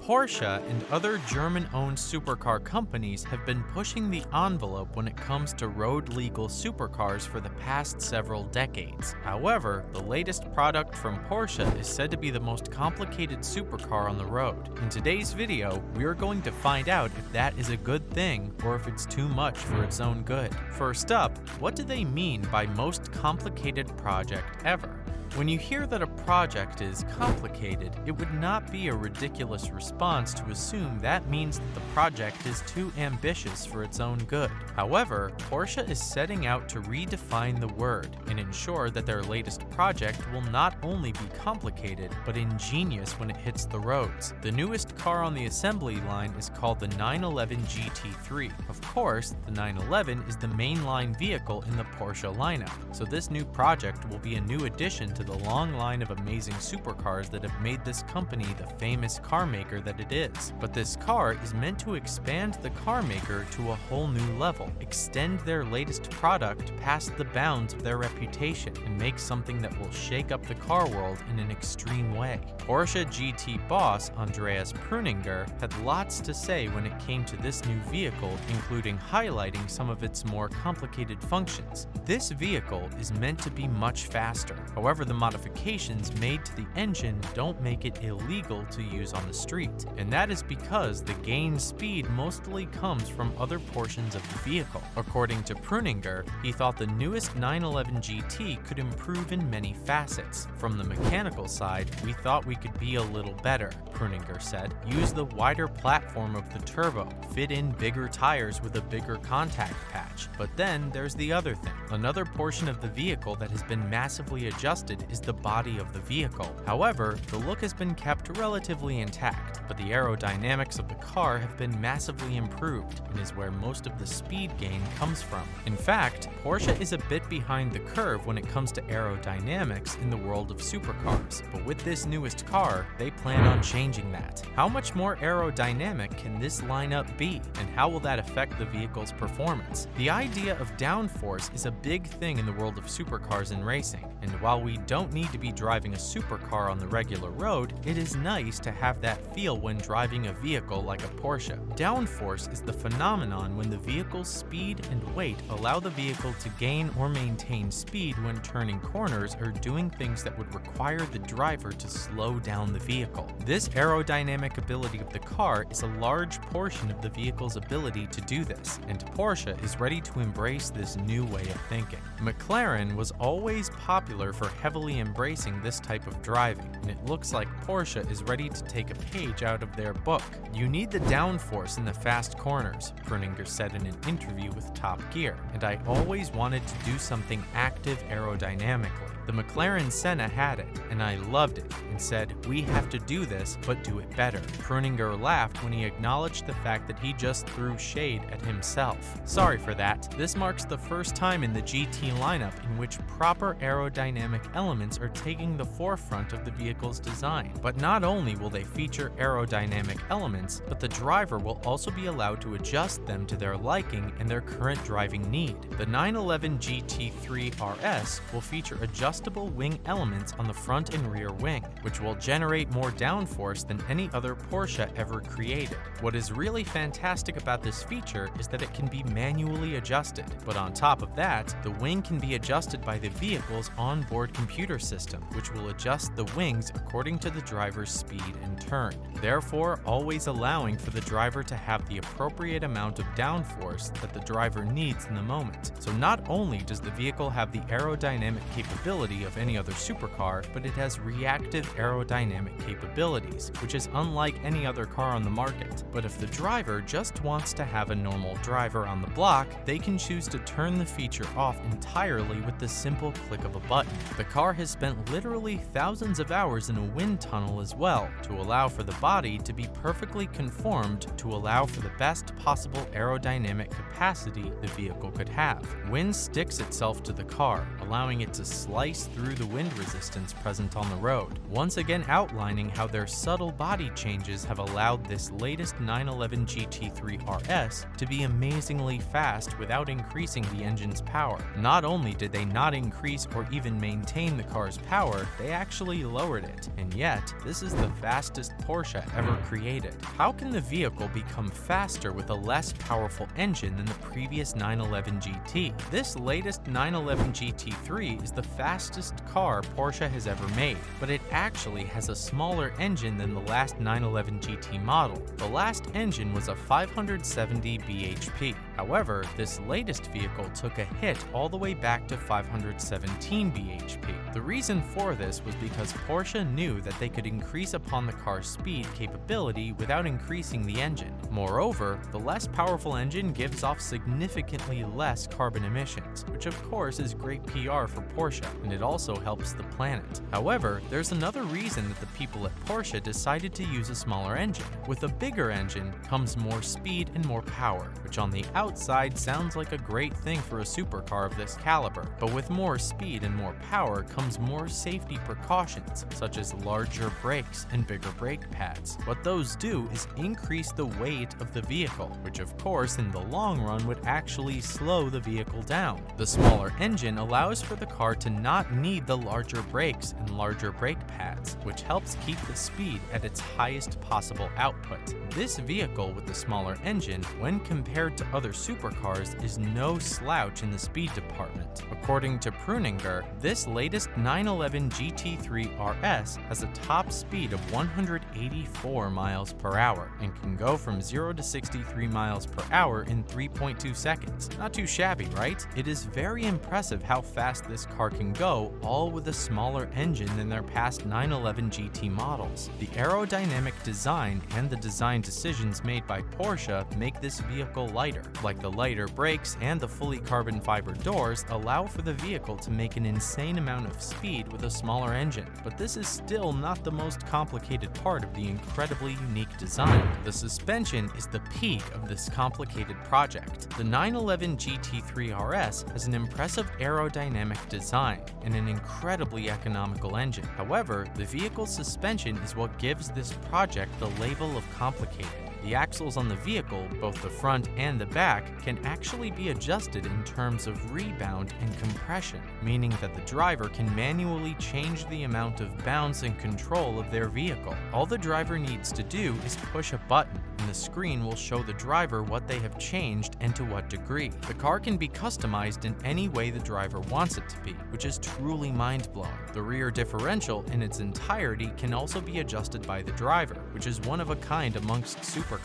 Porsche and other German-owned supercar companies have been pushing the envelope when it comes to road-legal supercars for the past several decades. However, the latest product from Porsche is said to be the most complicated supercar on the road. In today's video, we are going to find out if that is a good thing or if it's too much for its own good. First up, what do they mean by most complicated project ever? When you hear that a project is complicated, it would not be a ridiculous response to assume that means that the project is too ambitious for its own good. However, Porsche is setting out to redefine the word and ensure that their latest project will not only be complicated, but ingenious when it hits the roads. The newest car on the assembly line is called the 911 GT3. Of course, the 911 is the mainline vehicle in the Porsche lineup, so this new project will be a new addition to the long line of amazing supercars that have made this company the famous car maker that it is. But this car is meant to expand the car maker to a whole new level, extend their latest product past the bounds of their reputation, and make something that will shake up the car world in an extreme way. Porsche GT Boss Andreas Pruninger had lots to say when it came to this new vehicle, including highlighting some of its more complicated functions. This vehicle is meant to be much faster. However, the modifications made to the engine don't make it illegal to use on the street, and that is because the gained speed mostly comes from other portions of the vehicle. According to Pruninger, he thought the newest 911 GT could improve in many facets. From the mechanical side, we thought we could be a little better, Pruninger said. Use the wider platform of the turbo, fit in bigger tires with a bigger contact patch. But then there's the other thing. Another portion of the vehicle that has been massively adjusted is the body of the vehicle. However, the look has been kept relatively intact, but the aerodynamics of the car have been massively improved and is where most of the speed gain comes from. In fact, Porsche is a bit behind the curve when it comes to aerodynamics in the world of supercars, but with this newest car, they plan on changing that. How much more aerodynamic can this lineup be, and how will that affect the vehicle's performance? The idea of downforce is a big thing in the world of supercars and racing, and while we don't need to be driving a supercar on the regular road, it is nice to have that feel when driving a vehicle like a Porsche. Downforce is the phenomenon when the vehicle's speed and weight allow the vehicle to gain or maintain speed when turning corners or doing things that would require the driver to slow down the vehicle. This aerodynamic ability of the car is a large portion of the vehicle's ability to do this, and Porsche is ready to embrace this new way of thinking. McLaren was always popular for heavily embracing this type of driving, and it looks like Porsche is ready to take a page out of their book. You need the downforce in the fast corners, Pruninger said in an interview with Top Gear, and I always wanted to do something active aerodynamically. The McLaren Senna had it, and I loved it, and said, we have to do this, but do it better. Pruninger laughed when he acknowledged the fact that he just threw shade at himself. Sorry for that. This marks the first time in the GT lineup in which proper aerodynamic elements are taking the forefront of the vehicle's design. But not only will they feature aerodynamic elements, but the driver will also be allowed to adjust them to their liking and their current driving need. The 911 GT3 RS will feature adjustable wing elements on the front and rear wing, which will generate more downforce than any other Porsche ever created. What is really fantastic about this feature is that it can be manually adjusted, but on top of that, the wing can be adjusted by the vehicle's onboard computer system, which will adjust the wings according to the driver's speed and turn, therefore always allowing for the driver to have the appropriate amount of downforce that the driver needs in the moment. So not only does the vehicle have the aerodynamic capability of any other supercar, but it has reactive aerodynamic capabilities, which is unlike any other car on the market. But if the driver just wants to have a normal driver on the block, they can choose to turn the feature off entirely with the simple click of a button. The car has spent literally thousands of hours in a wind tunnel as well, to allow for the body to be perfectly conformed to allow for the best possible aerodynamic capacity the vehicle could have. Wind sticks itself to the car, allowing it to slice through the wind resistance present on the road, once again outlining how their subtle body changes have allowed this latest 911 GT3 RS to be amazingly fast without increasing the engine's power. Not only did they not increase or even maintain the car's power, they actually lowered it. And yet, this is the fastest Porsche ever created. How can the vehicle become faster with a less powerful engine than the previous 911 GT? This latest 911 GT3 is the fastest car Porsche has ever made, but it actually has a smaller engine than the last 911 GT model. The last engine was a 570 bhp. However, this latest vehicle took a hit all the way back to 517 bhp. The reason for this was because Porsche knew that they could increase upon the car's speed capability without increasing the engine. Moreover, the less powerful engine gives off significantly less carbon emissions, which of course is great PR for Porsche, and it also helps the planet. However, there's another reason that the people at Porsche decided to use a smaller engine. With a bigger engine comes more speed and more power, which on the outside sounds like a great thing for a supercar of this caliber. But with more speed and more power comes more safety precautions, such as larger brakes and bigger brake pads. What those do is increase the weight of the vehicle, which of course in the long run would actually slow the vehicle down. The smaller engine allows for the car to not need the larger brakes and larger brake pads, which helps keep the speed at its highest possible output. This vehicle with the smaller engine, when compared to other supercars, is no slouch in the speed department. According to Pruninger, this latest 911 GT3 RS has a top speed of 184 miles per hour and can go from 0 to 63 miles per hour in 3.2 seconds. Not too shabby, right? It is very impressive how fast this car can go, all with a smaller engine than their past 911 GT models. The aerodynamic design and the design decisions made by Porsche make this vehicle lighter. Like the lighter brakes and the fully carbon fiber doors allow for the vehicle to make an insane amount of speed with a smaller engine. But this is still not the most complicated part of the incredibly unique design. The suspension is the peak of this complicated project. The 911 GT3 RS has an impressive aerodynamic design and an incredibly economical engine. However, the vehicle's suspension is what gives this project the label of complicated. The axles on the vehicle, both the front and the back, can actually be adjusted in terms of rebound and compression, meaning that the driver can manually change the amount of bounce and control of their vehicle. All the driver needs to do is push a button, and the screen will show the driver what they have changed and to what degree. The car can be customized in any way the driver wants it to be, which is truly mind-blowing. The rear differential in its entirety can also be adjusted by the driver, which is one of a kind amongst supercars.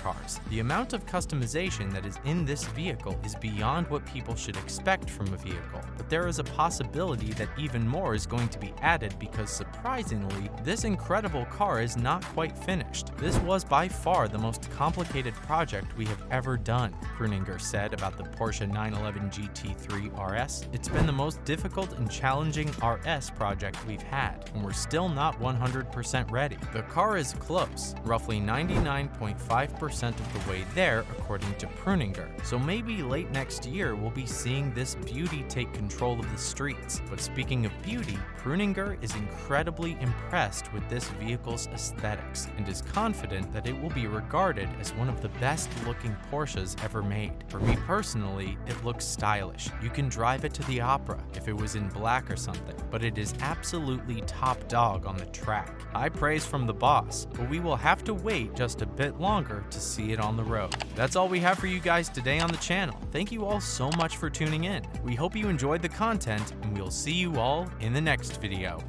The amount of customization that is in this vehicle is beyond what people should expect from a vehicle, but there is a possibility that even more is going to be added because surprisingly, this incredible car is not quite finished. This was by far the most complicated project we have ever done, Pruninger said about the Porsche 911 GT3 RS. It's been the most difficult and challenging RS project we've had, and we're still not 100% ready. The car is close, roughly 99.5% of the way there according to Pruninger, so maybe late next year we'll be seeing this beauty take control of the streets. But speaking of beauty, Pruninger is incredibly impressed with this vehicle's aesthetics and is confident that it will be regarded as one of the best looking Porsches ever made. For me personally, it looks stylish. You can drive it to the opera if it was in black or something, but it is absolutely top dog on the track. High praise from the boss, but we will have to wait just a bit longer to see it on the road. That's all we have for you guys today on the channel. Thank you all so much for tuning in. We hope you enjoyed the content, and we'll see you all in the next video.